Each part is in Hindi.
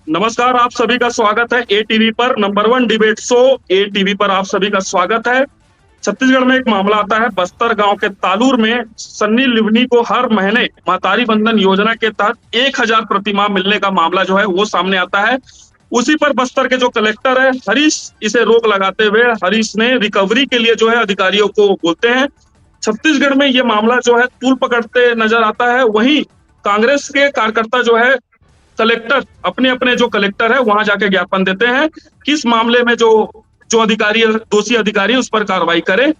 नमस्कार, आप सभी का स्वागत है ए टीवी पर नंबर वन डिबेट शो। ए टीवी पर आप सभी का स्वागत है। छत्तीसगढ़ में एक मामला आता है, बस्तर गांव के तालूर में सन्नी लिवनी को हर महीने महतारी बंधन योजना के तहत 1,000 प्रतिमाह मिलने का मामला जो है वो सामने आता है। उसी पर बस्तर के जो कलेक्टर है हरीश, इसे रोक लगाते हुए हरीश ने रिकवरी के लिए जो है अधिकारियों को बोलते हैं। छत्तीसगढ़ में ये मामला जो है तूल पकड़ते नजर आता है। वहीं कांग्रेस के कार्यकर्ता जो है कलेक्टर अपने अपने जो कलेक्टर है वहां जाके ज्ञापन देते हैं कि इस मामले में जो जो अधिकारी दोषी अधिकारी उस पर कार्रवाई करे।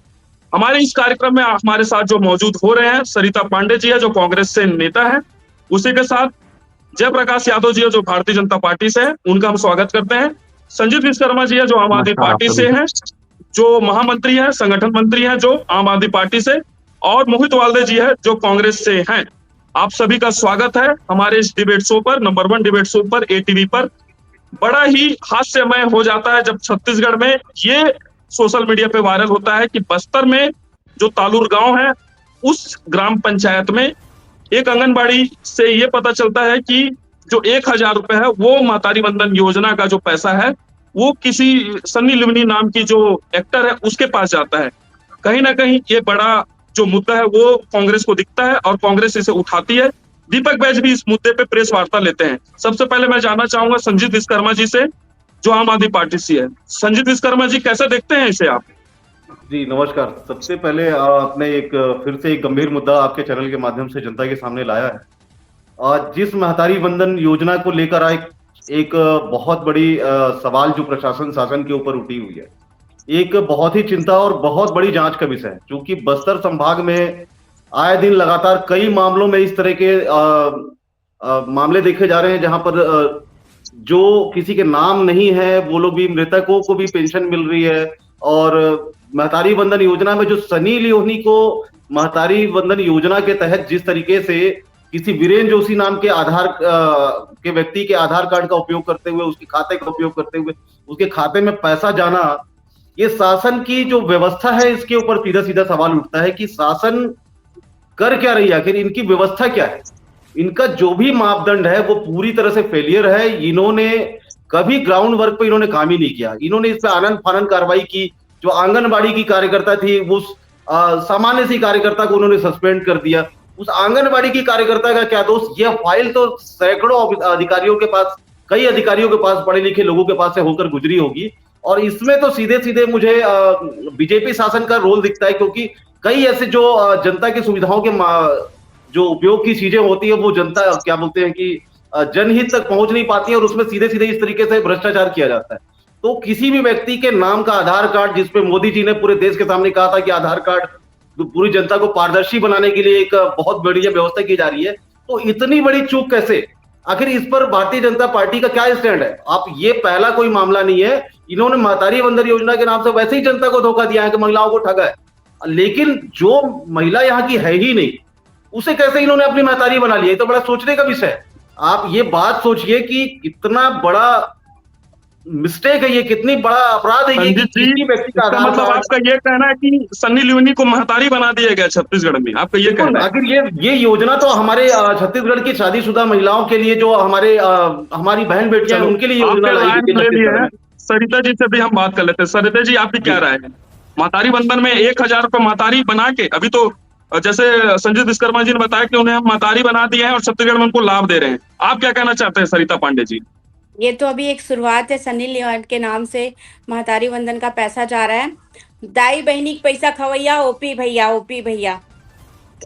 हमारे इस कार्यक्रम में हमारे साथ जो मौजूद हो रहे हैं सरिता पांडे जी है जो कांग्रेस से नेता है, उसी के साथ जयप्रकाश यादव जी है जो भारतीय जनता पार्टी से है, उनका हम स्वागत करते हैं। संजीत विश्वकर्मा जी है जो आम आदमी नमस्कार आप पार्टी से सभी। है, जो महामंत्री है, संगठन मंत्री है जो आम आदमी पार्टी से, और मोहित वाल्दे जी है जो कांग्रेस से हैं। आप सभी का स्वागत है हमारे इस डिबेट शो पर, नंबर वन डिबेट शो पर, एटीवी पर। बड़ा ही हास्यमय हो जाता है जब छत्तीसगढ़ में ये सोशल मीडिया पे वायरल होता है कि बस्तर में जो तालूर गांव है उस ग्राम पंचायत में एक आंगनबाड़ी से ये पता चलता है कि जो 1,000 रुपए है वो महतारी बंधन योजना का जो पैसा है वो किसी सन्नी लिवनी नाम की जो एक्टर है उसके पास जाता है। कहीं ना कहीं ये बड़ा जो मुद्दा है वो कांग्रेस को दिखता है और कांग्रेस इसे उठाती है। दीपक बैज भी इस मुद्दे पे प्रेस वार्ता लेते हैं। सबसे पहले मैं जानना चाहूंगा संजीत विश्वकर्मा जी से जो आम आदमी पार्टी से है। संजीत विश्वकर्मा जी, कैसे देखते हैं इसे आप? जी नमस्कार। सबसे पहले आपने फिर से एक गंभीर मुद्दा आपके चैनल के माध्यम से जनता के सामने लाया है। जिस महतारी बंधन योजना को लेकर एक बहुत बड़ी सवाल जो प्रशासन शासन के ऊपर उठी हुई है, एक बहुत ही चिंता और बहुत बड़ी जांच का विषय है, क्योंकि बस्तर संभाग में आए दिन लगातार कई मामलों में इस तरह के मामले देखे जा रहे हैं जहां पर जो किसी के नाम नहीं है वो लोग भी, मृतकों को भी पेंशन मिल रही है। और महतारी बंधन योजना में जो सनी लियोनी को महतारी बंधन योजना के तहत जिस तरीके से किसी वीरेन जोशी नाम के के व्यक्ति के आधार कार्ड का उपयोग करते हुए, उसके खाते का उपयोग करते हुए उसके खाते में पैसा जाना, ये शासन की जो व्यवस्था है इसके ऊपर सीधा सीधा सवाल उठता है कि शासन कर क्या रही है, आखिर इनकी व्यवस्था क्या है। इनका जो भी मापदंड है वो पूरी तरह से फेलियर है। इन्होंने कभी ग्राउंड वर्क पे इन्होंने काम ही नहीं किया। इन्होंने इस पे आनन फानन कार्रवाई की। जो आंगनबाड़ी की कार्यकर्ता थी उस सामान्य सी कार्यकर्ता को उन्होंने सस्पेंड कर दिया। उस आंगनबाड़ी की कार्यकर्ता का क्या दोष? यह फाइल तो सैकड़ों अधिकारियों के पास, कई अधिकारियों के पास, पढ़े लिखे लोगों के पास से होकर गुजरी होगी। और इसमें तो सीधे सीधे मुझे बीजेपी शासन का रोल दिखता है, क्योंकि कई ऐसे जो जनता की सुविधाओं के जो उपयोग की चीजें होती है वो जनता क्या बोलते हैं कि जनहित तक पहुंच नहीं पाती है, और उसमें सीधे सीधे इस तरीके से भ्रष्टाचार किया जाता है। तो किसी भी व्यक्ति के नाम का आधार कार्ड, जिसपे मोदी जी ने पूरे देश के सामने कहा था कि आधार कार्ड तो पूरी जनता को पारदर्शी बनाने के लिए एक बहुत बढ़िया व्यवस्था की जा रही है, तो इतनी बड़ी चूक कैसे? आखिर इस पर भारतीय जनता पार्टी का क्या स्टैंड है? आप, ये पहला कोई मामला नहीं है। इन्होंने महतारी बंधन योजना के नाम से वैसे ही जनता को धोखा दिया है कि महिलाओं को ठगा है, लेकिन जो महिला यहाँ की है ही नहीं उसे कैसे इन्होंने अपनी महतारी बना लिया? ये तो बड़ा सोचने का विषय है। आप ये बात सोचिए कि कितना बड़ा मिस्टेक है ये, कितनी बड़ा अपराध है ये कि संजीत जी, किसी व्यक्ति का इसका आधार मतलब कार्ड। आपका ये कहना है कि सन्नी लियोनी को महतारी बना दिया गया छत्तीसगढ़ में, आपका ये बिल्कुल। कहना है? आखिर ये योजना तो हमारे छत्तीसगढ़ की शादीशुदा महिलाओं के लिए, जो हमारी बहन बेटियां हैं चलो, उनके लिए योजना आपके लाई राय गई है हम ले लिए छत्तीसगढ़ हैं। में। सरिता जी से भी हम बात कर लेते हैं। सरिता जी, आपकी जी। क्या राय है? महतारी बंधन में 1,000 रुपए महतारी बना के अभी तो जैसे संजीत विश्वकर्मा जी ने बताया कि उन्हें हम महतारी बना दिए हैं और छत्तीसगढ़ में उनको लाभ दे रहे हैं। आप क्या कहना चाहते हैं सरिता पांडे जी? ये तो अभी एक शुरुआत है। सनी लियोन के नाम से महतारी वंदन का पैसा जा रहा है। दाई बहनी के पैसा खवैया ओपी भैया, ओपी भैया।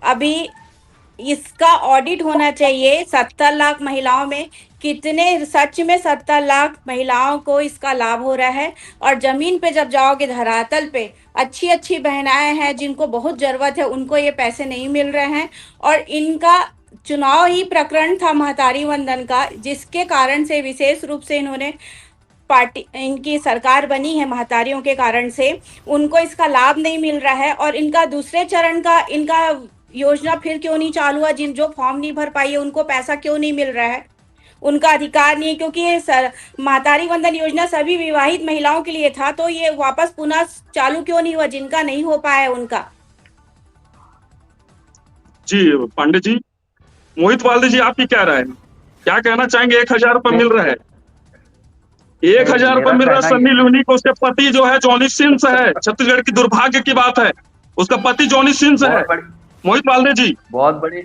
अभी इसका ऑडिट होना चाहिए। 70 लाख महिलाओं में कितने, सच में 70 लाख महिलाओं को इसका लाभ हो रहा है? और जमीन पे जब जाओगे, धरातल पे अच्छी अच्छी बहनाएं हैं जिनको बहुत जरूरत है, उनको ये पैसे नहीं मिल रहे हैं। और इनका चुनाव ही प्रकरण था महतारी वंदन का, जिसके कारण से विशेष रूप से इन्होंने पार्टी, इनकी सरकार बनी है महतारियों के कारण से, उनको इसका लाभ नहीं मिल रहा है। और इनका दूसरे चरण का इनका योजना फिर क्यों नहीं चालू हुआ? जिन जो फॉर्म नहीं भर पाई है उनको पैसा क्यों नहीं मिल रहा है? उनका अधिकार नहीं है, क्योंकि ये महतारी वंदन योजना सभी विवाहित महिलाओं के लिए था, तो ये वापस पुनः चालू क्यों नहीं हुआ जिनका नहीं हो पाया उनका? जी पांडे जी, मोहित वाल्दे जी, आपकी क्या राय है? क्या कहना चाहेंगे? 1,000 रुपए मैं मिल रहा है। 1,000 रुपए मेरा मिल रहा है कहना सन्नी ये लियोनी को, उसके पति जो है जॉनी सिंस है। छत्तीसगढ़ की दुर्भाग्य की बात है, उसका पति जॉनी सिंस है। बहुत बड़ी मोहित वाल्दे जी, बहुत बड़ी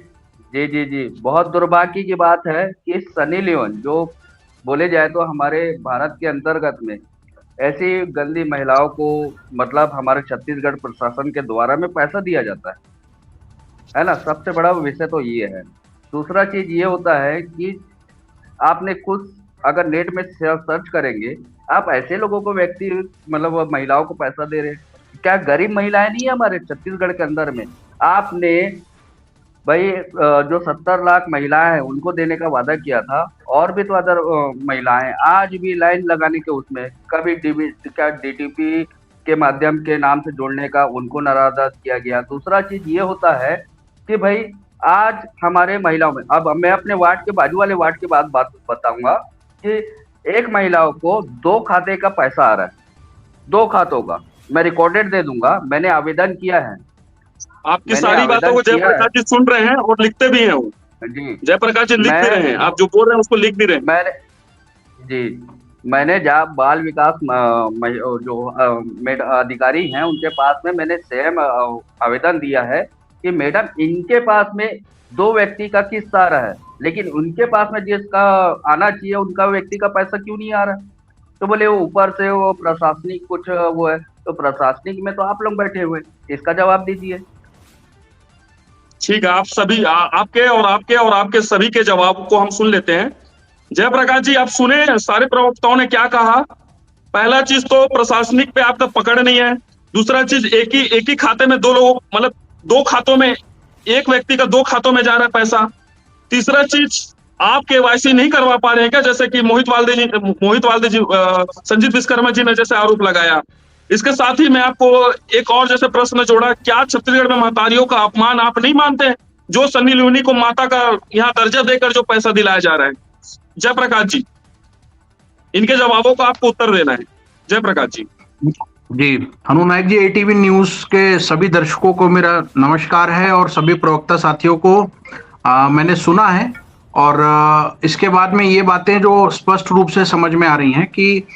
जी जी जी बहुत दुर्भाग्य की बात है कि सनी लियोन जो बोले जाए तो हमारे भारत के अंतर्गत में ऐसी गंदी महिलाओं को मतलब हमारे छत्तीसगढ़ प्रशासन के द्वारा में पैसा दिया जाता है ना। सबसे बड़ा विषय तो ये है। दूसरा चीज ये होता है कि आपने कुछ अगर नेट में सर्च करेंगे, आप ऐसे लोगों को व्यक्ति मतलब महिलाओं को पैसा दे रहे हैं। क्या गरीब महिलाएं नहीं है हमारे छत्तीसगढ़ के अंदर में? आपने भाई जो 70 लाख महिलाएं हैं उनको देने का वादा किया था, और भी तो अदर महिलाएं आज भी लाइन लगाने के उसमें, कभी डीटीपी के माध्यम के नाम से जोड़ने का उनको नाराज किया गया। दूसरा चीज ये होता है कि भाई आज हमारे महिलाओं में, अब मैं अपने वार्ड के बाजू वाले वार्ड के बात बताऊंगा कि एक महिलाओं को 2 खाते का पैसा आ रहा है, 2 खातों का। मैं रिकॉर्डेड दे दूंगा, मैंने आवेदन किया है। आपकी मैंने सारी बातों आवेदन को किया है जयप्रकाश जी सुन रहे हैं और लिखते भी हैं वो। जी। जयप्रकाश जी लिख भी रहे हैं, मैं आप जो बोल रहे हैं उसको लिख भी रहे हैं। मैंने जी मैंने जहाँ बाल विकास जो अधिकारी हैं उनके पास में मैंने सेम आवेदन दिया है कि मैडम इनके पास में 2 व्यक्ति का किस्त आ रहा है, लेकिन उनके पास में जिसका आना चाहिए उनका व्यक्ति का पैसा क्यों नहीं आ रहा? तो बोले वो ऊपर से वो प्रशासनिक कुछ वो है। तो प्रशासनिक में तो आप लोग बैठे हुए, इसका जवाब दीजिए। ठीक है, आप सभी आपके और आपके सभी के जवाब को हम सुन लेते हैं। जयप्रकाश जी, आप सुने सारे प्रवक्ताओं ने क्या कहा। पहला चीज तो प्रशासनिक पे आपका पकड़ नहीं है। दूसरा चीज एक ही खाते में 2 लोगों, मतलब 2 खातों में, एक व्यक्ति का 2 खातों में जा रहा है पैसा। तीसरा चीज, आप केवाईसी नहीं करवा पा रहे हैं क्या, जैसे कि मोहित वाल्दे जी संजीत विश्वकर्मा जी ने जैसे आरोप लगाया। इसके साथ ही मैं आपको एक और जैसे प्रश्न जोड़ा, क्या छत्तीसगढ़ में महतारियों का अपमान आप नहीं मानते हैं, जो सन्नी लियोनी को माता का यहाँ दर्जा देकर जो पैसा दिलाया जा रहा है। जयप्रकाश जी, इनके जवाबों का आपको उत्तर देना है। जयप्रकाश जी। जी, हनु नायक जी, एटीवी न्यूज के सभी दर्शकों को मेरा नमस्कार है और सभी प्रवक्ता साथियों को मैंने सुना है। और इसके बाद में ये बातें जो स्पष्ट रूप से समझ में आ रही हैं कि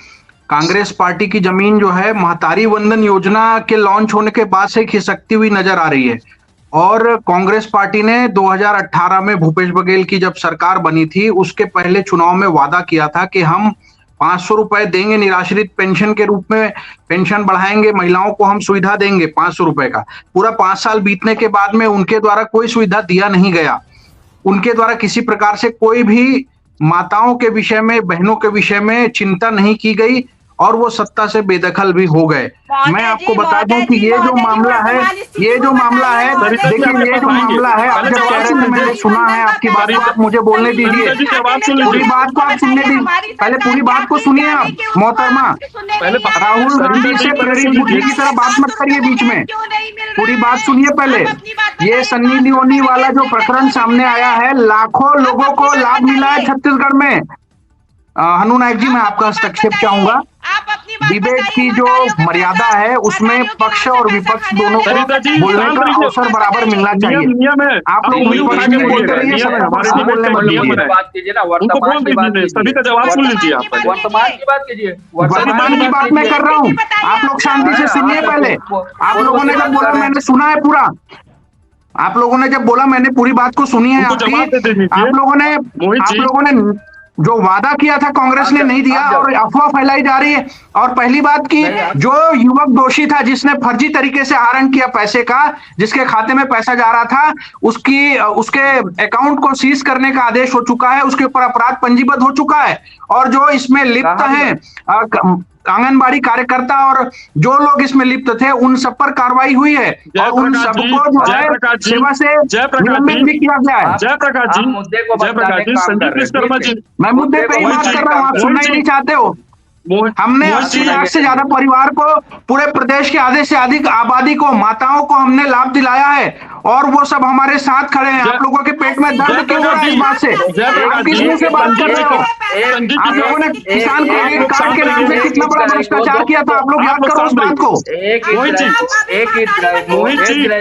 कांग्रेस पार्टी की जमीन जो है महतारी वंदन योजना के लॉन्च होने के बाद से खिसकती हुई नजर आ रही है। और कांग्रेस पार्टी ने 2018 में भूपेश बघेल की जब सरकार बनी थी उसके पहले चुनाव में वादा किया था कि हम 500 रुपए देंगे, निराश्रित पेंशन के रूप में पेंशन बढ़ाएंगे, महिलाओं को हम सुविधा देंगे 500 रुपए का। पूरा 5 साल बीतने के बाद में उनके द्वारा कोई सुविधा दिया नहीं गया। उनके द्वारा किसी प्रकार से कोई भी माताओं के विषय में, बहनों के विषय में चिंता नहीं की गई और वो सत्ता से बेदखल भी हो गए। मैं आपको बता दूं कि ये जो मामला है, देखिए ये जो मामला है, आप जब कह रहे थे मैंने सुना है आपकी बात को, आप मुझे बोलने दीजिए। पूरी बात को आप सुनने दीजिए, पहले पूरी बात को सुनिए आप मोहतरमा। राहुल गांधी से प्रेरित बुद्धि की तरह बात मत करिए बीच में, पूरी बात सुनिए पहले। ये सन्नी लियोनी वाला जो प्रकरण सामने आया है, लाखों लोगों को लाभ मिला है छत्तीसगढ़ में। हनु नायक जी, मैं आपका हस्तक्षेप चाहूंगा। डिबेट की जो मर्यादा है उसमें पक्ष और विपक्ष दोनों को बोलने का अवसर बराबर मिलना चाहिए। आप लोग विपक्ष में बोलते रहिए, सबका पक्ष में बोलने मत दीजिए। बात कीजिए ना, वर्तमान की बात कीजिए, सभी का जवाब सुन लीजिए आप। वर्तमान की बात कीजिए, वर्तमान की बात मैं कर रहा हूँ, आप लोग शांति से सुनिए पहले। आप लोगों ने जब बोला मैंने सुना है पूरा, आप लोगों ने जब बोला मैंने पूरी बात को सुनी है आपकी। आप लोगों ने जो वादा किया था कांग्रेस ने नहीं दिया और अफवाह फैलाई जा रही है। और पहली बात की, जो युवक दोषी था जिसने फर्जी तरीके से आहरण किया पैसे का, जिसके खाते में पैसा जा रहा था, उसके अकाउंट को सीज करने का आदेश हो चुका है, उसके ऊपर अपराध पंजीबद्ध हो चुका है। और जो इसमें लिप्त हैं आंगनबाड़ी कार्यकर्ता और जो लोग इसमें लिप्त थे उन सब पर कार्रवाई हुई है और उन सबको जो है सेवा से निलंबित भी किया गया है। जयप्रकाश जी, संजीत विश्वकर्मा जी, मैं मुद्दे पे ही बात कर रहा हूँ, आप सुनना ही नहीं चाहते हो। हमने 80 लाख से ज्यादा परिवार को, पूरे प्रदेश के आधे से अधिक आबादी को, माताओं को हमने लाभ दिलाया है और वो सब हमारे साथ खड़े हैं। आप लोगों के पेट में दर्द क्यों हो रहा है इस बात से? आप किस मुंह से बात कर रहे हो? आप लोगों ने किसान क्रेडिट कार्ड के नाम से कितना बड़ा भ्रष्टाचार किया था, आप लोग याद करो उस बात को।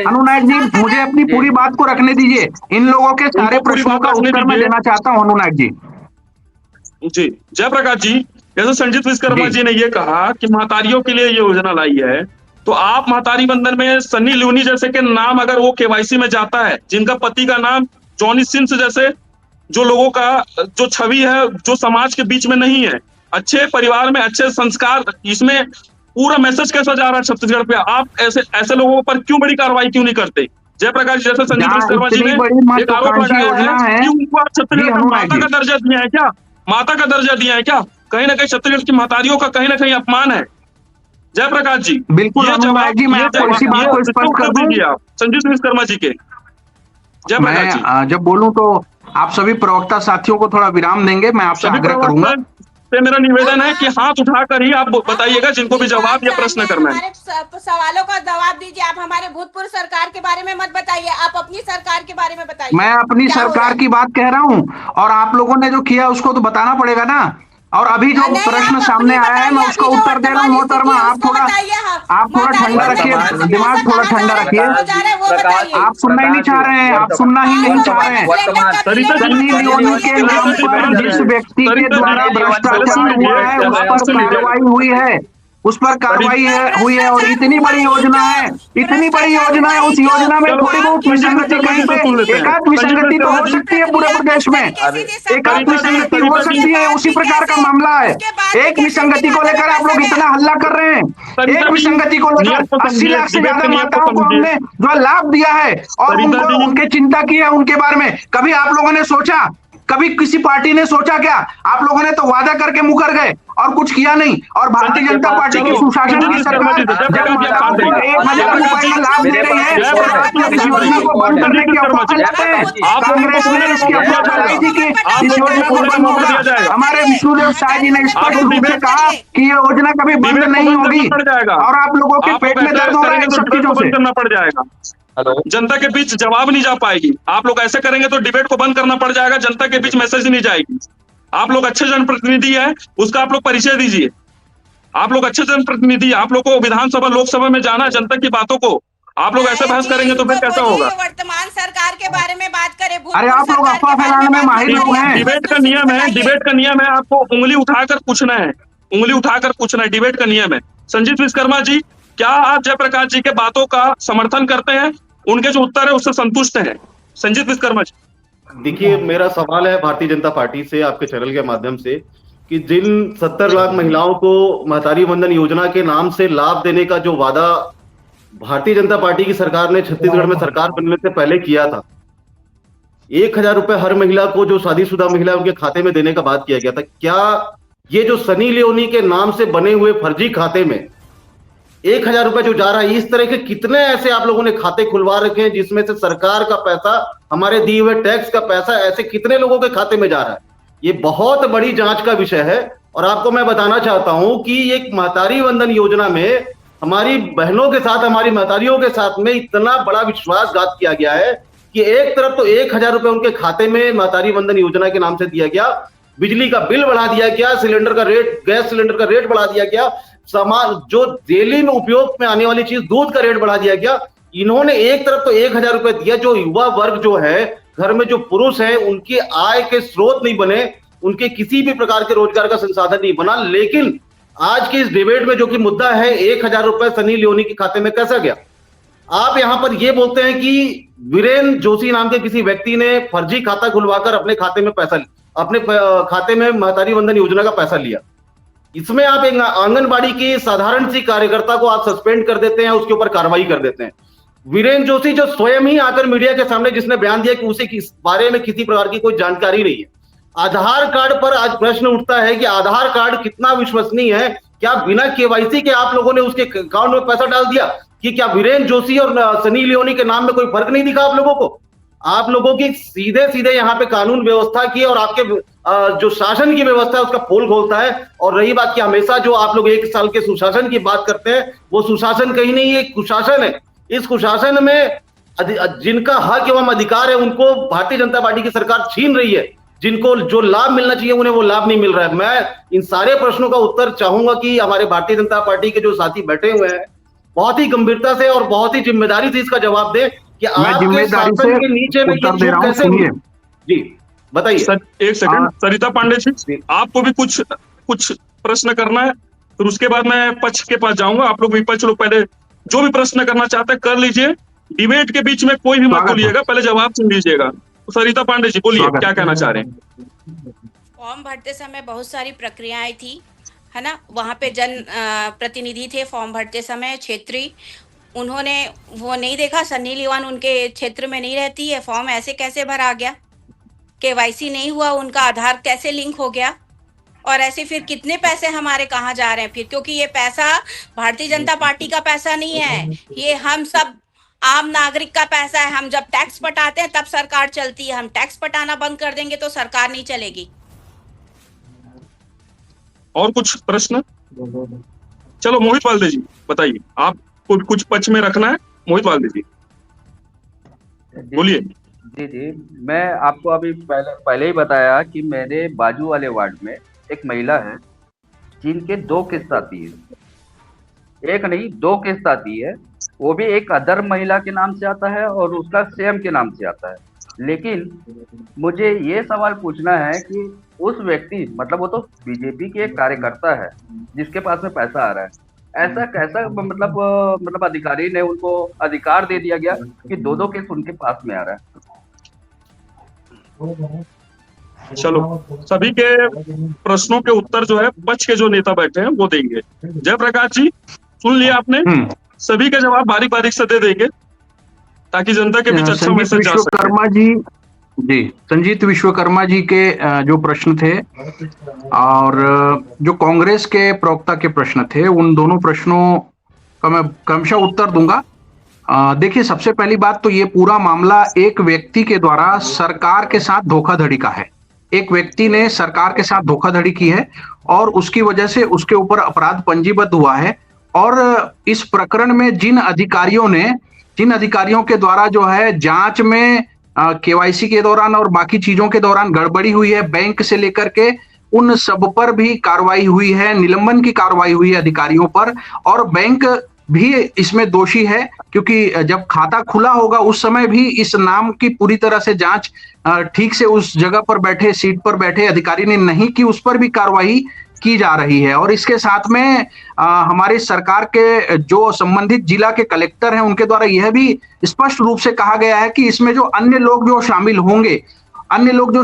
हनु नायक जी, मुझे अपनी पूरी बात को रखने दीजिए। इन लोगों के सारे प्रश्नों का उत्तर मैं देना चाहता हूँ। हनु नायक जी, जयप्रकाश जी, जैसे संजीत विश्वकर्मा जी ने ये कहा कि महतारियों के लिए ये योजना लाई है, तो आप महतारी वंदन में सन्नी लियोनी जैसे के नाम अगर वो केवाईसी में जाता है, जिनका पति का नाम जॉनी सिंस जैसे जो लोगों का जो छवि है जो समाज के बीच में नहीं है, अच्छे परिवार में अच्छे संस्कार, इसमें पूरा मैसेज कैसा जा रहा है छत्तीसगढ़ पे? आप ऐसे लोगों पर क्यों बड़ी कार्रवाई क्यों नहीं करते? जयप्रकाश जैसे संजीत विश्वकर्मा जी ने एक आरोप लगाया है कि उनको आप छत्तीसगढ़ का माता का दर्जा दिया है क्या? माता का दर्जा दिया है क्या? कहीं ना कहीं छत्तीसगढ़ की महतारियों का कहीं ना कहीं अपमान है। जयप्रकाश जी, बिल्कुल जी, मैं आपको इसी बात को स्पष्ट कर दूं आप संजीत विश्वकर्मा जी के। जयप्रकाश जी, जब बोलूं तो आप सभी प्रवक्ता साथियों को थोड़ा विराम देंगे, मैं आपसे आग्रह करूंगा। से मेरा निवेदन है कि हाथ उठाकर ही आप बताइएगा जिनको भी जवाब या प्रश्न करना है। हमारे सवालों का जवाब दीजिए। आप हमारे भूतपूर्व सरकार के बारे में मत बताइए, आप अपनी सरकार के बारे में बताइए। मैं अपनी सरकार की बात कह रहा हूं और आप लोगों ने जो किया उसको तो बताना पड़ेगा ना। और अभी जो प्रश्न सामने आया है मैं उसका उत्तर दे रहा हूँ मोहतरमा। आप थोड़ा ठंडा रखिए, दिमाग थोड़ा ठंडा रखिए। आप सुनना ही नहीं चाह रहे हैं, आप सुनना ही नहीं चाह रहे हैं। सन्नी लियोनी के नाम पर जिस व्यक्ति के द्वारा भ्रष्टाचार हुआ है उस पर कार्रवाई हुई है, उस पर कार्रवाई हुई है। और इतनी बड़ी योजना है, इतनी बड़ी योजना है, उस योजना में थोड़ी बहुत विसंगति कहीं पे एकाध विसंगति तो हो सकती है पूरे प्रदेश में, एकाध विसंगति हो सकती है। उसी प्रकार का मामला है। एक विसंगति को लेकर आप लोग इतना हल्ला कर रहे हैं। एक विसंगति को लेकर 80 लाख से ज्यादा माताओं को हमने जो लाभ दिया है और उनको उनके चिंता की है उनके बारे में। कभी आप लोगों ने सोचा, कभी किसी पार्टी ने सोचा क्या? आप लोगों ने तो वादा करके मुकर गए और कुछ किया नहीं। और भारतीय जनता पार्टी की सुशासन की सरकार जब माताओं को 1,000 रुपए का लाभ दे रही है तो आप लोग इस योजना को बंद करने की अफवाह फैलाते हैं। कांग्रेस ने इसकी अफवाह फैलाई थी कि इस योजना को बंद होगा। हमारे विष्णुदेव शाह जी ने स्पष्ट रूप से कहा कि ये योजना कभी बंद नहीं होगी। और आप लोगों के पेट में दर्द हो रहा है इन सब चीजों से। करना पड़ जाएगा, जनता के बीच जवाब नहीं जा पाएगी। आप लोग ऐसे करेंगे तो डिबेट को बंद करना पड़ जाएगा, जनता के बीच मैसेज नहीं जाएगी। आप लोग अच्छे जनप्रतिनिधि हैं, उसका आप लोग परिचय दीजिए। आप लोग अच्छे जनप्रतिनिधि, आप लोग को विधानसभा लोकसभा में जाना, जनता की बातों को आप लोग ऐसे बहस करेंगे तो फिर कैसा होगा? वर्तमान सरकार के बारे में बात करें। अरे आप लोग अफवाह फैलाने में माहिर लोग हैं। डिबेट का नियम है, डिबेट का नियम है, आपको उंगली उठाकर पूछना है, उंगली उठाकर पूछना है, डिबेट का नियम है। संजीत विश्वकर्मा जी, क्या आप जयप्रकाश जी के बातों का समर्थन करते हैं? उनके जो उत्तर है उससे संतुष्ट हैं? संजीत विश्वकर्मा जी, देखिए, मेरा सवाल है भारतीय जनता पार्टी से आपके चैनल के माध्यम से कि जिन 70 लाख महिलाओं को महतारी वंदन योजना के नाम से लाभ देने का जो वादा भारतीय जनता पार्टी की सरकार ने छत्तीसगढ़ में सरकार बनने से पहले किया था, 1,000 रुपए हर महिला को जो शादीशुदा महिला उनके खाते में देने का बात किया गया था, क्या ये जो सनी लियोनी के नाम से बने हुए फर्जी खाते में 1,000 रुपए जो जा रहा है, इस तरह के कितने ऐसे आप लोगों ने खाते खुलवा रखे हैं जिसमें से सरकार का पैसा, हमारे दिए हुए टैक्स का पैसा ऐसे कितने लोगों के खाते में जा रहा है? ये बहुत बड़ी जांच का विषय है। और आपको मैं बताना चाहता हूं कि एक महतारी वंदन योजना में हमारी बहनों के साथ, हमारी महतारियों के साथ में इतना बड़ा विश्वासघात किया गया है कि एक तरफ तो 1,000 रुपए उनके खाते में महतारी वंदन योजना के नाम से दिया गया, बिजली का बिल बढ़ा दिया गया, सिलेंडर का रेट, गैस सिलेंडर का रेट बढ़ा दिया गया, सामान जो डेली में उपयोग में आने वाली चीज दूध का रेट बढ़ा दिया गया। इन्होंने एक तरफ तो 1,000 रुपए दिया, जो युवा वर्ग जो है, घर में जो पुरुष है, उनके आय के स्रोत नहीं बने, उनके किसी भी प्रकार के रोजगार का संसाधन नहीं बना। लेकिन आज के इस डिबेट में जो कि मुद्दा है, 1,000 रुपए सनी लियोनी के खाते में कैसा गया? आप यहां पर ये बोलते हैं कि वीरेन जोशी नाम के किसी व्यक्ति ने फर्जी खाता खुलवाकर अपने खाते में पैसा, अपने खाते में महतारी वंदन योजना का पैसा लिया। इसमें आप एक आंगनबाड़ी की साधारण सी कार्यकर्ता को आप सस्पेंड कर देते हैं, उसके ऊपर कार्रवाई कर देते हैं। वीरेन जोशी जो स्वयं ही आकर मीडिया के सामने जिसने बयान दिया कि उसे इस बारे में किसी प्रकार की कोई जानकारी नहीं है। आधार कार्ड पर आज प्रश्न उठता है कि आधार कार्ड कितना विश्वसनीय है? क्या बिना केवाईसी के आप लोगों ने उसके अकाउंट में पैसा डाल दिया? कि क्या वीरेन जोशी और सनी लियोनी के नाम में कोई फर्क नहीं दिखा आप लोगों को? आप लोगों की सीधे सीधे यहाँ पे कानून व्यवस्था की और आपके जो शासन की व्यवस्था है उसका पोल खोलता है। और रही बात कि हमेशा जो आप लोग 1 साल के सुशासन की बात करते हैं, वो सुशासन कहीं नहीं है, कुशासन है। इस कुशासन में जिनका हक एवं अधिकार है उनको भारतीय जनता पार्टी की सरकार छीन रही है। जिनको जो लाभ मिलना चाहिए उन्हें वो लाभ नहीं मिल रहा है। मैं इन सारे प्रश्नों का उत्तर चाहूंगा कि हमारे भारतीय जनता पार्टी के जो साथी बैठे हुए हैं बहुत ही गंभीरता से और बहुत ही जिम्मेदारी से इसका जवाब दें कि आपके शासन के नीचे में ये चूक कैसे हुई? जी बताइए। एक सेकंड, सरिता पांडे जी, आपको भी कुछ प्रश्न करना है, फिर उसके बाद मैं पक्ष के पास जाऊंगा। आप लोग विपक्ष लोग पहले जो भी प्रश्न करना चाहते हैं कर लीजिए। डिबेट के बीच में कोई भी मत स्वागत है। बोलिएगा, पहले जवाब सुन लीजिएगा। तो सरिता पांडे जी बोलिए, स्वागत क्या है। कहना चाह रहे हैं? फॉर्म भरते समय बहुत सारी प्रक्रियाएं थी, है ना। वहाँ पे प्रतिनिधि थे फॉर्म भरते समय, क्षेत्रीय। उन्होंने वो नहीं देखा, सन्नी लियोन उनके क्षेत्र में नहीं रहती है, फॉर्म ऐसे कैसे भरा गया, केवाईसी नहीं हुआ, उनका आधार कैसे लिंक हो गया, और ऐसे फिर कितने पैसे हमारे कहाँ जा रहे हैं फिर, क्योंकि ये पैसा भारतीय जनता पार्टी का पैसा नहीं है, ये हम सब आम नागरिक का पैसा है। हम जब टैक्स पटाते हैं तब सरकार चलती है, हम टैक्स पटाना बंद कर देंगे तो सरकार नहीं चलेगी। और कुछ प्रश्न? चलो मोहित वाल्दे जी बताइए, आपको भी कुछ पक्ष में रखना है। मोहित वाल्दे जी बोलिए। जी जी, मैं आपको अभी पहले ही बताया कि मेरे बाजू वाले वार्ड में एक महिला है जिनके 2 किस्त आती है, एक नहीं 2 किस्त आती है। वो भी एक अदर महिला के नाम से आता है और उसका स्वयं के नाम से आता है। लेकिन मुझे ये सवाल पूछना है कि उस व्यक्ति, मतलब वो तो बीजेपी के एक कार्यकर्ता है जिसके पास में पैसा आ रहा है, ऐसा कैसा मतलब अधिकारी ने उनको अधिकार दे दिया गया कि 2-2 केस उनके पास में आ रहा है। चलो, सभी के प्रश्नों के उत्तर जो है पक्ष के जो नेता बैठे हैं वो देंगे। जयप्रकाश जी सुन लिया आपने, सभी का जवाब बारीक बारीक से दे देंगे ताकि जनता के बीच अच्छा संजीत मैसेज जा सके। विश्वकर्मा जी, जी संजीत विश्वकर्मा जी के जो प्रश्न थे और जो कांग्रेस के प्रवक्ता के प्रश्न थे, उन दोनों प्रश्नों का मैं क्रमशः उत्तर दूंगा। देखिए, सबसे पहली बात तो ये पूरा मामला एक व्यक्ति के द्वारा सरकार के साथ धोखाधड़ी का है। एक व्यक्ति ने सरकार के साथ धोखाधड़ी की है और उसकी वजह से उसके ऊपर अपराध पंजीबद्ध हुआ है। और इस प्रकरण में जिन अधिकारियों के द्वारा जो है जांच में केवाईसी के दौरान और बाकी चीजों के दौरान गड़बड़ी हुई है, बैंक से लेकर के उन सब पर भी कार्रवाई हुई है, निलंबन की कार्रवाई हुई है अधिकारियों पर, और बैंक भी इसमें दोषी है क्योंकि जब खाता खुला होगा उस समय भी इस नाम की पूरी तरह से जांच ठीक से उस जगह पर बैठे, सीट पर बैठे अधिकारी ने नहीं की, उस पर भी कार्रवाई की जा रही है। और इसके साथ में हमारी सरकार के जो संबंधित जिला के कलेक्टर हैं उनके द्वारा यह भी स्पष्ट रूप से कहा गया है कि इसमें जो अन्य लोग जो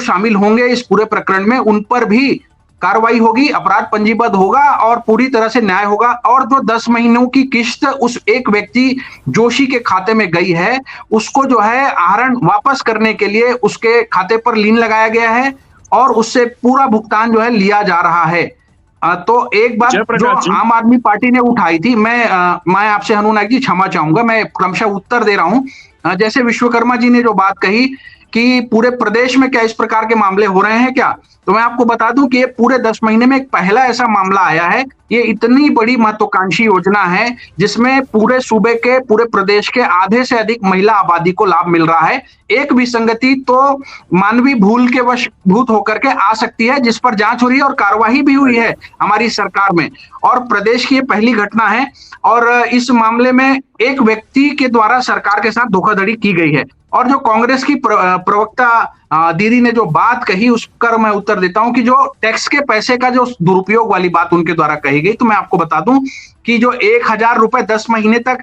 शामिल होंगे इस पूरे प्रकरण में, उन पर भी कार्रवाई होगी, अपराध पंजीबद्ध होगा और पूरी तरह से न्याय होगा। और जो 10 महीनों की किस्त उस एक व्यक्ति जोशी के खाते में गई है, उसको जो है आहरण वापस करने के लिए उसके खाते पर लीन लगाया गया है और उससे पूरा भुगतान जो है लिया जा रहा है। तो एक बात जो आम आदमी पार्टी ने उठाई थी, मैं आपसे हनु नायक जी क्षमा चाहूंगा, मैं क्रमशः उत्तर दे रहा हूं। जैसे विश्वकर्मा जी ने जो बात कही कि पूरे प्रदेश में क्या इस प्रकार के मामले हो रहे हैं क्या, तो मैं आपको बता दूं कि ये पूरे 10 महीने में एक पहला ऐसा मामला आया है। ये इतनी बड़ी महत्वाकांक्षी योजना है जिसमें पूरे सूबे के, पूरे प्रदेश के आधे से अधिक महिला आबादी को लाभ मिल रहा है। एक विसंगति तो मानवीय भूल के वशभूत होकर के आ सकती है, जिस पर जांच हो रही है और कार्यवाही भी हुई है हमारी सरकार में, और प्रदेश की ये पहली घटना है। और इस मामले में एक व्यक्ति के द्वारा सरकार के साथ धोखाधड़ी की गई है। और जो कांग्रेस की प्रवक्ता दीदी ने जो बात कही उसका मैं उत्तर देता हूं कि जो टैक्स के पैसे का जो दुरुपयोग वाली बात उनके द्वारा कही गई, तो मैं आपको बता दूं कि जो 1,000 रुपए 10 महीने तक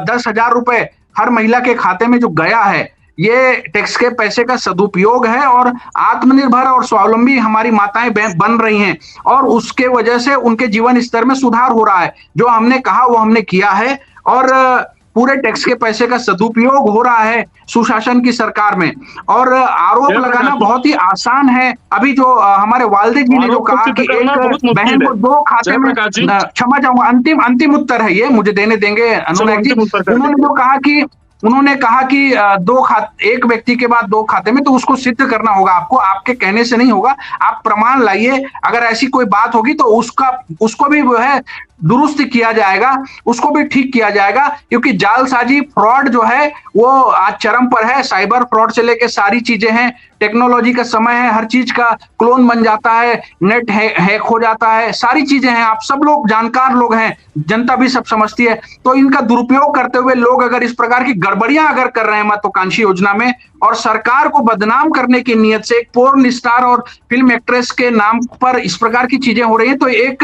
10,000 रुपए हर महिला के खाते में जो गया है, ये टैक्स के पैसे का सदुपयोग है और आत्मनिर्भर और स्वावलंबी हमारी माताएं बन रही हैं और उसके वजह से उनके जीवन स्तर में सुधार हो रहा है। जो हमने कहा वो हमने किया है और पूरे टैक्स के पैसे का सदुपयोग हो रहा है सुशासन की सरकार में। और आरोप लगाना बहुत ही आसान है। अभी जो हमारे वाल्दे जी ने जो कहा कि एक बहन को 2 खाते में, क्षमा चाहूंगा, अंतिम उत्तर है ये, मुझे देने देंगे अनुनायक जी। उन्होंने कहा कि एक व्यक्ति के बाद 2 खाते में, तो उसको सिद्ध करना होगा आपको, आपके कहने से नहीं होगा, आप प्रमाण लाइए। अगर ऐसी कोई बात होगी तो उसको भी वो है दुरुस्त किया जाएगा, उसको भी ठीक किया जाएगा, क्योंकि जालसाजी फ्रॉड जो है वो आज चरम पर है। साइबर फ्रॉड से लेके सारी चीजें हैं, टेक्नोलॉजी का समय है, हर चीज का क्लोन बन जाता है, नेट हैक हो जाता है, सारी चीजें हैं। आप सब लोग जानकार लोग हैं, जनता भी सब समझती है। तो इनका दुरुपयोग करते हुए लोग अगर इस प्रकार की गड़बड़ियां अगर कर रहे हैं महत्वाकांक्षी योजना में, और सरकार को बदनाम करने की नीयत से एक पोर्न स्टार और फिल्म एक्ट्रेस के नाम पर इस प्रकार की चीजें हो रही हैं, तो एक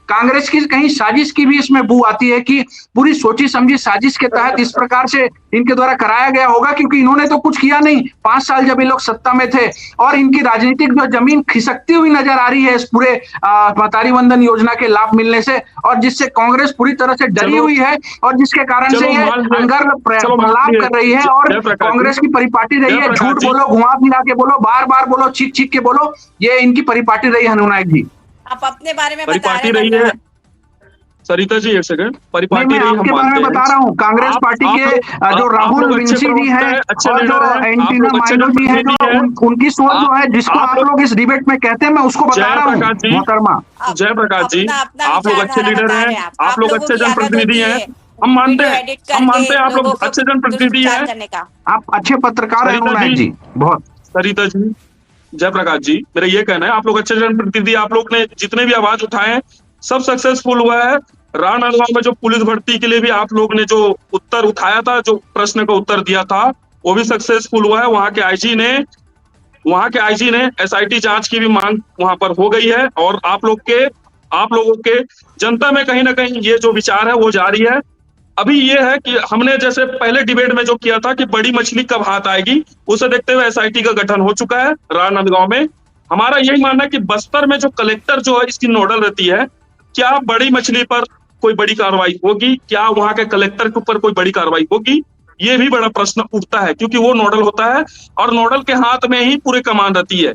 कांग्रेस की कहीं साजिश की भी इसमें बू आती है कि पूरी सोची समझी साजिश के तहत इस प्रकार से इनके द्वारा कराया गया होगा, क्योंकि इन्होंने तो कुछ किया नहीं 5 साल जब ये लोग सत्ता में थे, और इनकी राजनीतिक जो जमीन खिसकती हुई नजर आ रही है इस पूरे महतारी वंदन योजना के लाभ मिलने से, और जिससे कांग्रेस पूरी तरह से डरी हुई है, और जिसके कारण से ये अंगर लाभ कर रही है, और कांग्रेस की परिपाटी रही है, झूठ बोलो, घुमा फिरा के बोलो, बार बार बोलो, चीख चीख के बोलो, ये इनकी परिपाटी रही है। हनुनायक जी, आप अपने बारे में बता परिपाटी रहे रही है हैं। सरिता जी, एक सेकंड, नहीं, परिपाटी मैं रही हम आपके बारे में मानते बता हैं। रहा हूँ। कांग्रेस पार्टी के जो राहुल विंसी जी हैं अच्छे और जो लीडर हैं, आप एंटीना लोग अच्छे माइनो जी हैं, जनप्रतिनिधि हैं। उनकी सोच जो है, जिसको आप लोग इस डिबेट में कहते हैं, मैं उसको बता रहा हूँ जयप्रकाश जी, मोहतरमा। जयप्रकाश जी, अपना आप लोग अच्छे विचारधारा लीडर बता हैं, रहे हैं आप लोग लोगों अच्छे की आदत जनप्रतिनिधि होती हैं, है हम मानते वीडियो हैं, एडिट हम मानते हैं आप लोगों लोग को अच्छे जनप्रतिनिधि दुष्प्रचार हैं। करने का। आप अच्छे पत्रकार हैं सरिता हनुनायक जी, जी, बहुत। सरिता जी, जयप्रकाश जी, मेरा ये कहना है, आप लोग अच्छे जनप्रतिनिधि, आप लोग ने जितने भी आवाज उठाए हैं सब सक्सेसफुल हुआ है। राजनांदगांव में जो पुलिस भर्ती के लिए भी आप लोग ने जो उत्तर उठाया था, जो प्रश्न का उत्तर दिया था, वो भी सक्सेसफुल हुआ है। वहां के आईजी ने एसआईटी जांच की भी मांग वहां पर हो गई है, और आप लोगों के जनता में कहीं ना कहीं ये जो विचार है वो जारी है। अभी ये है कि हमने जैसे पहले डिबेट में जो किया था कि बड़ी मछली कब हाथ आएगी, उसे देखते हुए एसआईटी का गठन हो चुका है राजनांदगांव में। हमारा यही मानना है कि बस्तर में जो कलेक्टर जो है इसकी नोडल रहती है, क्या बड़ी मछली पर कोई बड़ी कार्रवाई होगी, क्या वहां के कलेक्टर के ऊपर कोई बड़ी कार्रवाई होगी, ये भी बड़ा प्रश्न उठता है, क्योंकि वो नोडल होता है और नोडल के हाथ में ही पूरी कमान रहती है।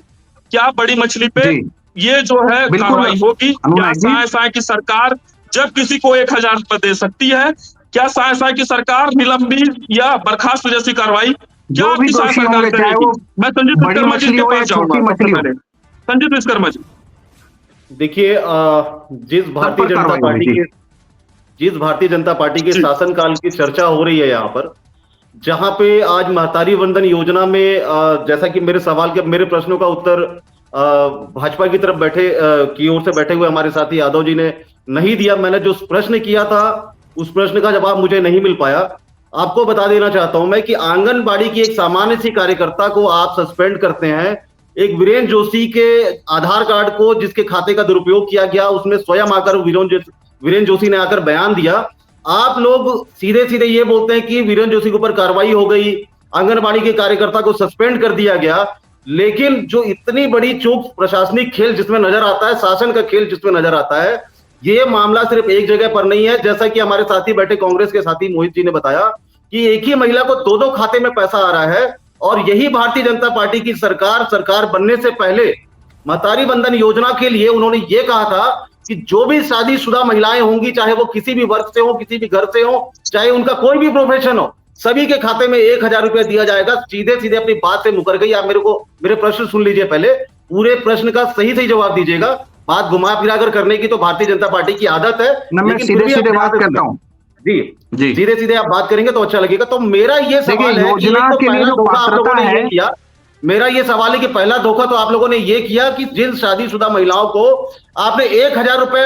क्या बड़ी मछली पे जी ये जो है बिल्कुल कार्रवाई होगी? क्या हनुनायक जी, साय साय की सरकार जब किसी को 1000 रुपए दे सकती है, क्या साय साय की सरकार निलंबित या बर्खास्त जैसी कार्रवाई क्या जो भी आपकी साय दोषी सरकार होंगे, चाहे करेगी? वो मैं संजीत बड़ी विश्वकर्मा जी मछली के हो या पास जाऊंगा छोटी सबसे मछली हो, पहले। संजीत विश्वकर्मा जी, देखिए, जिस सब पर कार्रवाई होगी जी। जिस भारतीय जनता पार्टी के जी। शासनकाल की चर्चा हो रही है यहाँ पर, जहां पे आज महतारी वंदन योजना में जैसा कि मेरे प्रश्नों का उत्तर भाजपा की तरफ की ओर से बैठे हुए हमारे साथी यादव जी ने नहीं दिया। मैंने जो प्रश्न किया था उस प्रश्न का जवाब मुझे नहीं मिल पाया। आपको बता देना चाहता हूं मैं कि आंगनबाड़ी की एक सामान्य सी कार्यकर्ता को आप सस्पेंड करते हैं। एक वीरेंद्र जोशी के आधार कार्ड को जिसके खाते का दुरुपयोग किया गया, उसमें स्वयं आकर वीरेंद्र जोशी ने आकर बयान दिया। आप लोग सीधे सीधे ये बोलते हैं कि वीरेंद्र जोशी के ऊपर कार्रवाई हो गई, आंगनबाड़ी के कार्यकर्ता को सस्पेंड कर दिया गया, लेकिन जो इतनी बड़ी चूक प्रशासनिक खेल जिसमें नजर आता है, शासन का खेल जिसमें नजर आता है, ये मामला सिर्फ एक जगह पर नहीं है। जैसा कि हमारे साथी बैठे कांग्रेस के साथी मोहित जी ने बताया कि एक ही महिला को दो खाते में पैसा आ रहा है, और यही भारतीय जनता पार्टी की सरकार बनने से पहले महतारी वंदन योजना के लिए उन्होंने ये कहा था कि जो भी शादीशुदा महिलाएं होंगी, चाहे वो किसी भी वर्ग से हो, किसी भी घर से हो, चाहे उनका कोई भी प्रोफेशन हो, सभी के खाते में 1000 रुपया दिया जाएगा। सीधे सीधे अपनी बात से मुकर गई। आप मेरे प्रश्न सुन लीजिए, पहले पूरे प्रश्न का सही जवाब दीजिएगा। बात घुमा फिरा कर करने की तो भारतीय जनता पार्टी की आदत है, लेकिन सीधे सीधे बात करता हूँ जी, सीधे सीधे आप बात करेंगे तो अच्छा लगेगा। तो मेरा ये सवाल है कि योजना के लिए जो पात्रता है, मेरा ये सवाल है कि पहला धोखा तो आप लोगों ने ये किया कि जिन शादीशुदा महिलाओं को आपने 1000 रुपए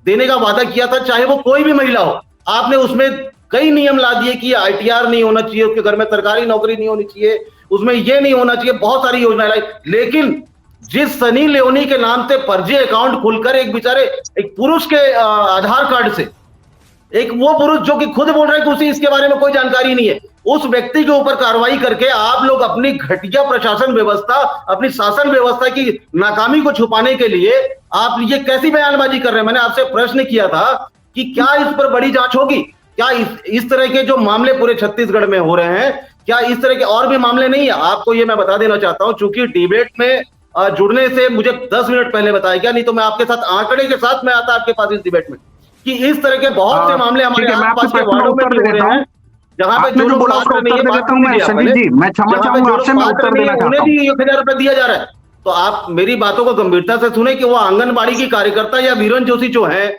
देने का वादा किया था, चाहे वो कोई भी महिला हो, आपने उसमें कई नियम ला दिए कि ITR नहीं होना चाहिए, उसके घर में सरकारी नौकरी नहीं होनी चाहिए, उसमें ये नहीं होना चाहिए, बहुत सारी योजनाएं लाई। लेकिन जिस सनी लियोनी के नाम से फर्जी अकाउंट खुलकर एक बेचारे एक पुरुष के आधार कार्ड से, एक वो पुरुष जो कि खुद बोल रहा है कि उसे इसके बारे में कोई जानकारी नहीं है, उस व्यक्ति के ऊपर कार्रवाई करके आप लोग अपनी घटिया प्रशासन व्यवस्था, अपनी शासन व्यवस्था की नाकामी को छुपाने के लिए आप ये कैसी बयानबाजी कर रहे हैं? मैंने आपसे प्रश्न किया था कि क्या इस पर बड़ी जांच होगी? क्या इस तरह के जो मामले पूरे छत्तीसगढ़ में हो रहे हैं, क्या इस तरह के और भी मामले नहीं है? आपको ये मैं बता देना चाहता हूं, चूंकि डिबेट में जुड़ने से मुझे 10 मिनट पहले बताया गया, नहीं तो मैं आपके साथ आंकड़े के साथ मैं आता आपके पास इस डिबेट में, कि इस तरह के बहुत से मामले हमारे आसपास के वार्डों में हो रहे हैं, जहां पे जो लोग पात्र नहीं है, उन्हें भी 1000 रुपए दिया जा रहा है। तो आप मेरी बातों को गंभीरता से सुने कि वो आंगनबाड़ी की कार्यकर्ता या वीरेंद्र जोशी जो है,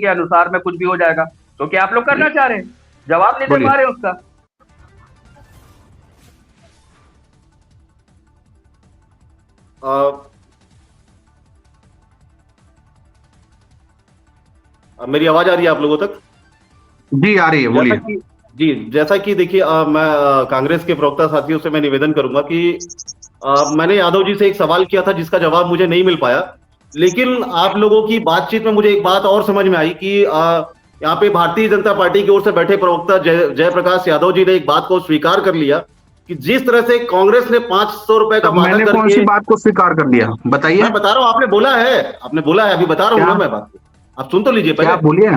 के अनुसार में कुछ भी हो जाएगा। तो क्या आप लोग करना चाह रहे हैं? जवाब नहीं दे बोलिए। पा रहे उसका। अ, मेरी आवाज आ रही है आप लोगों तक? जी आ रही है, बोलिए। जैसा कि देखिए, मैं कांग्रेस के प्रवक्ता साथियों से मैं निवेदन करूंगा कि मैंने यादव जी से एक सवाल किया था जिसका जवाब मुझे नहीं मिल पाया, लेकिन आप लोगों की बातचीत में मुझे एक बात और समझ में आई कि यहाँ पे भारतीय जनता पार्टी की ओर से बैठे प्रवक्ता जयप्रकाश यादव जी ने एक बात को स्वीकार कर लिया कि जिस तरह से कांग्रेस ने 500 रुपए का वादा मैंने कौन सी बात को स्वीकार कर लिया, बताइए। मैं बता रहा हूँ, आपने बोला है, अभी बता रहा हूँ ना मैं बात, आप सुन तो लीजिए पहले। आप बोलिए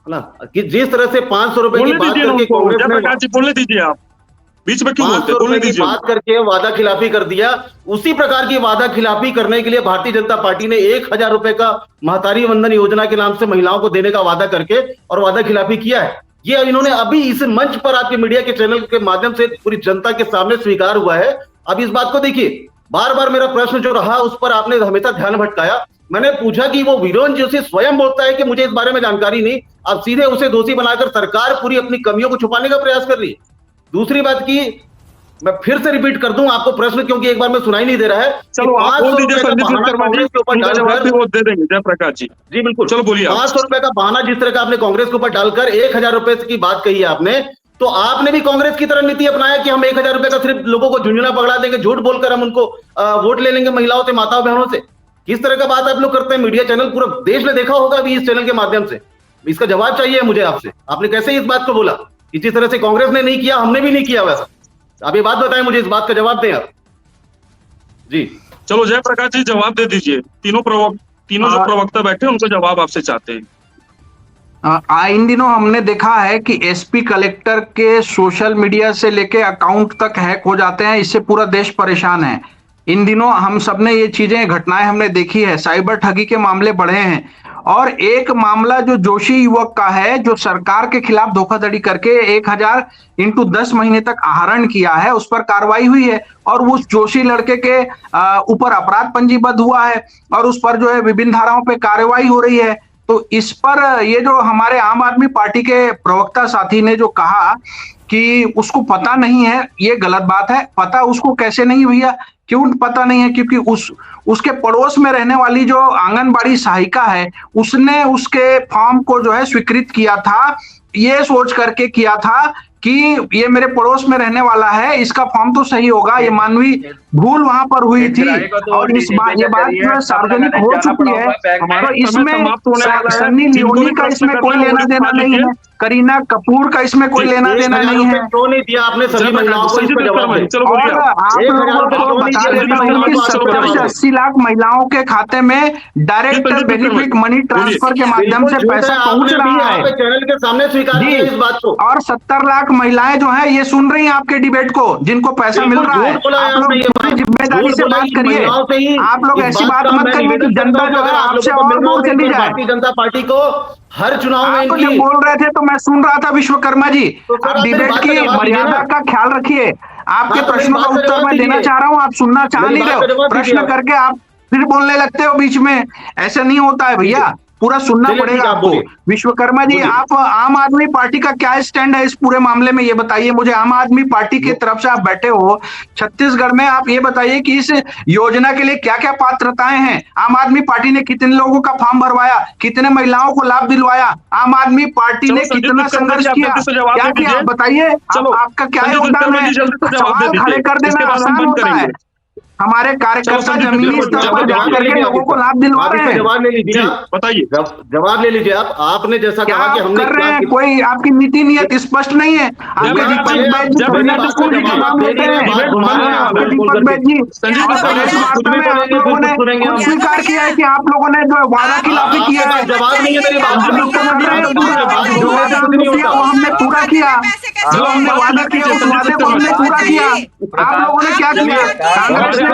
ना कि जिस तरह से 500 रुपए की बात करके कांग्रेस ने, बोलने दीजिए, आप बीच में क्यों बोलते हैं? बोलने दीजिए। बात करके वादा खिलाफी कर दिया, उसी प्रकार की वादा खिलाफी करने के लिए भारतीय जनता पार्टी ने 1000 रुपए का महतारी वंदन योजना के नाम से महिलाओं को देने का वादा करके और वादा खिलाफी किया है। ये इन्होंने अभी इस मंच पर आपके मीडिया के चैनल के माध्यम से पूरी जनता के सामने स्वीकार हुआ है। अब इस बात को देखिए, बार बार मेरा प्रश्न जो रहा उस पर आपने हमेशा ध्यान भटकाया। मैंने पूछा कि वो वीरोन जी से स्वयं बोलता है कि मुझे इस बारे में जानकारी नहीं, अब सीधे उसे दोषी बनाकर सरकार पूरी अपनी कमियों को छुपाने का प्रयास कर रही है। दूसरी बात की मैं फिर से रिपीट कर दूं आपको प्रश्न, क्योंकि एक बार में सुनाई नहीं दे रहा है। चलो आप बोल दीजिए संजीव शर्मा जी, उनका जवाब भी वो दे देंगे जयप्रकाश जी। जी बिल्कुल, चलो बोलिए। 500 रुपए का बहाना जिस तरह का आपने कांग्रेस के ऊपर डालकर 1000 रुपए की बात कही है आपने, तो आपने भी कांग्रेस की तरह नीति अपनाया कि हम 1000 रुपए का सिर्फ लोगों को झुंझुना पकड़ा देंगे, झूठ बोलकर हम उनको वोट ले लेंगे महिलाओं से, माताओं बहनों से। किस तरह का बात आप लोग करते हैं? मीडिया चैनल पूरा देश ने देखा होगा अभी इस चैनल के माध्यम से। इसका जवाब चाहिए मुझे आपसे। आपने कैसे इस बात को बोला कि जिस तरह से कांग्रेस ने नहीं किया हमने भी नहीं किया वैसा? आप ये बात बताएं मुझे, इस बात का जवाब दें आप। जी चलो जयप्रकाश जी जवाब दे दीजिए। तीनों जो प्रवक्ता बैठे उनको जवाब आपसे चाहते हैं। इन दिनों हमने देखा है कि एसपी कलेक्टर के सोशल मीडिया से लेके अकाउंट तक हैक हो जाते हैं, इससे पूरा देश परेशान है। इन दिनों हम सबने ये चीजें, घटनाएं हमने देखी है, साइबर ठगी के मामले बढ़े हैं। और एक मामला जो जोशी युवक का है, जो सरकार के खिलाफ धोखाधड़ी करके 1000 इंटू 10 महीने तक आहरण किया है, उस पर कार्रवाई हुई है और उस जोशी लड़के के ऊपर अपराध पंजीबद्ध हुआ है और उस पर जो है विभिन्न धाराओं पे कार्रवाई हो रही है। तो इस पर ये जो हमारे आम आदमी पार्टी के प्रवक्ता साथी ने जो कहा कि उसको पता नहीं है, ये गलत बात है। पता उसको कैसे नहीं भैया, क्यों पता नहीं है? क्योंकि उसके पड़ोस में रहने वाली जो आंगनबाड़ी सहायिका है, उसने उसके फॉर्म को जो है स्वीकृत किया था, ये सोच करके किया था कि ये मेरे पड़ोस में रहने वाला है, इसका फॉर्म तो सही होगा। ये मानवीय भूल वहां पर हुई थी और ये बात जो है सार्वजनिक हो चुकी है। तो इसमें सन्नी लियोनी का इसमें कोई लेना देना नहीं है, करीना कपूर का इसमें कोई लेना देना नहीं है। क्यों नहीं दिया आपने सभी महिलाओं को इसका जवाब? और आप लोगों को बता देता हूं कि 70 से 80 लाख महिलाओं के खाते में डायरेक्ट बेनिफिट मनी ट्रांसफर के माध्यम से पैसा पहुंच रहा है। चैनल के सामने स्वीकार किया इस बात को। और 70 लाख महिलाएं जो है ये सुन रही हैं आपके डिबेट को, जिनको पैसा मिल रहा है। आप लोग पूरी जिम्मेदारी से बात करिए। आप लोग ऐसी बात मत करिए कि जनता जो है आपसे और दूर चली जाए। भारतीय जनता पार्टी को हर चुनाव में आप जब बोल रहे थे तो मैं सुन रहा था विश्वकर्मा जी। आप डिबेट की मर्यादा का ख्याल रखिए। आपके प्रश्नों का उत्तर मैं देना चाह रहा हूं, आप सुनना चाह नहीं रहे हो। प्रश्न करके आप फिर बोलने लगते हो बीच में, ऐसा नहीं होता है भैया, पूरा सुनना पड़ेगा आपको। विश्वकर्मा जी, आप आम आदमी पार्टी का क्या स्टैंड है इस पूरे मामले में, ये बताइए मुझे। आम आदमी पार्टी की तरफ से आप बैठे हो छत्तीसगढ़ में, आप ये बताइए कि इस योजना के लिए क्या क्या पात्रताएं हैं। आम आदमी पार्टी ने कितने लोगों का फॉर्म भरवाया, कितने महिलाओं को लाभ दिलवाया, आम आदमी पार्टी ने कितना संघर्ष किया, क्या किया, बताइए। आपका क्या योगदान है? सवाल खड़े कर देना आसान होता है। हमारे कार्यकर्ता जमीनी स्तर पर जाकर के लोगों को लाभ दिलवा रहे हैं। जवाब ले लीजिए, बताइए। जवाब ले लीजिए आप। आपने जैसा कहा कि हमने कर रहे हैं, कोई आपकी नीति नियत स्पष्ट नहीं है। आपके दीपक बैद जी नाम लेते हैं, आपके दीपक बैद जी स्वीकार किया है कि आप लोगों ने जो वादा खिलाफी किया है, जवाब नहीं है मेरी बात। वो हमने पूरा किया, जो हमने वादा किया उस वादे को हमने पूरा किया। आप लोगों ने क्या किया? कांग्रेस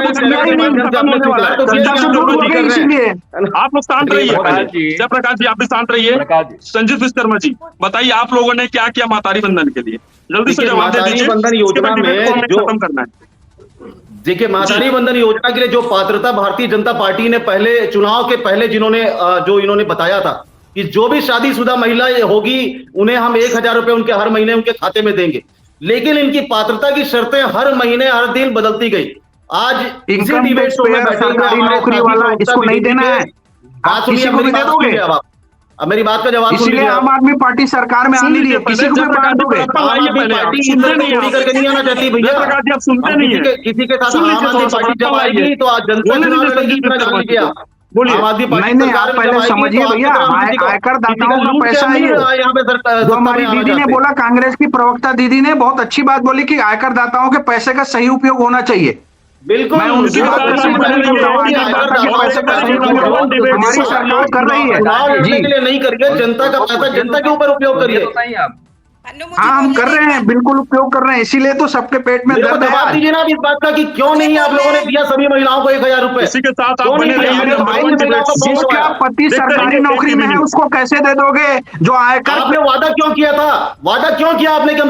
इसीलिए आप लोग शांत रहिए। जयप्रकाश जी आप भी शांत रहिए। संजीव विश्वकर्मा जी बताइए, आप लोगों ने क्या किया महतारी वंदन के लिए? जल्दी से जवाब दे दीजिए। वंदन योजना में जो खत्म करना है, देखिए, महतारी वंदन योजना के लिए जो पात्रता भारतीय जनता पार्टी ने पहले चुनाव के पहले जो इन्होंने बताया था कि जो भी शादीशुदा महिला होगी उन्हें हम 1000 रुपए उनके हर महीने उनके खाते में देंगे, लेकिन इनकी पात्रता की शर्तें हर महीने हर दिन बदलती गई। आज इनकम टैक्स पेयर, सरकारी नौकरी वाला, इसको नहीं देना है। आप किसी को भी दे दोगे? अब मेरी बात का जवाब सुन इसीलिए लीजिए आम आप। आदमी पार्टी सरकार में आ नहीं रही है, किसी को भी बांट दोगे। आम आदमी पार्टी इस तरह से चोरी करके नहीं आना चाहती भैया। जयप्रकाश जी, आप सुनते हम नहीं है। किसी के साथ सुन लीजिए, आम आदमी थोड़ा सा पार्टी जब बर्तन लाइए। आएगी तो आज जनता बोलने चुनाव दीजिए लड़ेगी, संदीप इतना जान मिश्र लीजिए को। आप। बोलिए। आम आदमी पार्टी नहीं नहीं, सरकार आप में जब पहले आएगी समझिए तो भैया, आपकी तरह हम किसी आयकर का दाताओं का लूट के पैसा हम है नहीं ये। यहाँ पे जो सत्ता में हमारी आना दीदी ने चाहते। बोला, कांग्रेस की प्रवक्ता दीदी ने बहुत अच्छी बात बोली कि आयकर दाताओं के पैसे का सही उपयोग होना चाहिए। बिल्कुल, मैं उनकी इसी के बात साथ से साथ समर्थन बने करता हूँ। रहिए। आयकर आयकर दाता के दाताओं पैसे के का पैसे सही का उपयोग उपयोग डिबेट हमारी आप सरकार लोग कर रही है चुनाव लड़ने के जी। लिए नहीं करिए, जनता का पैसा जनता के ऊपर उपयोग सुनिए करिए। तो सही आप। अन्नू, मुझे हाँ, हम बोलने कर दे रहे एक हैं, बार। बिल्कुल उपयोग कर रहे हैं, इसीलिए तो सबके पेट में मेरे को दर्द है जवाब आज। दीजिए ना अब इस बात का कि क्यों मुझे नहीं आप बोलने- लोगों ने दिया सभी महिलाओं को 1000 रुपए। इसी के साथ आप क्यों नहीं बने दिया? रहिए। आपने नंबर 22 वन महिलाओं का डिबेट फॉर्म जिसका करवाया। पति देखते सरकारी रहिए नौकरी में है ATV उसको कैसे दे दोगे जो आयकर आपने वादा क्यों किया था? वादा क्यों किया आपने कि हम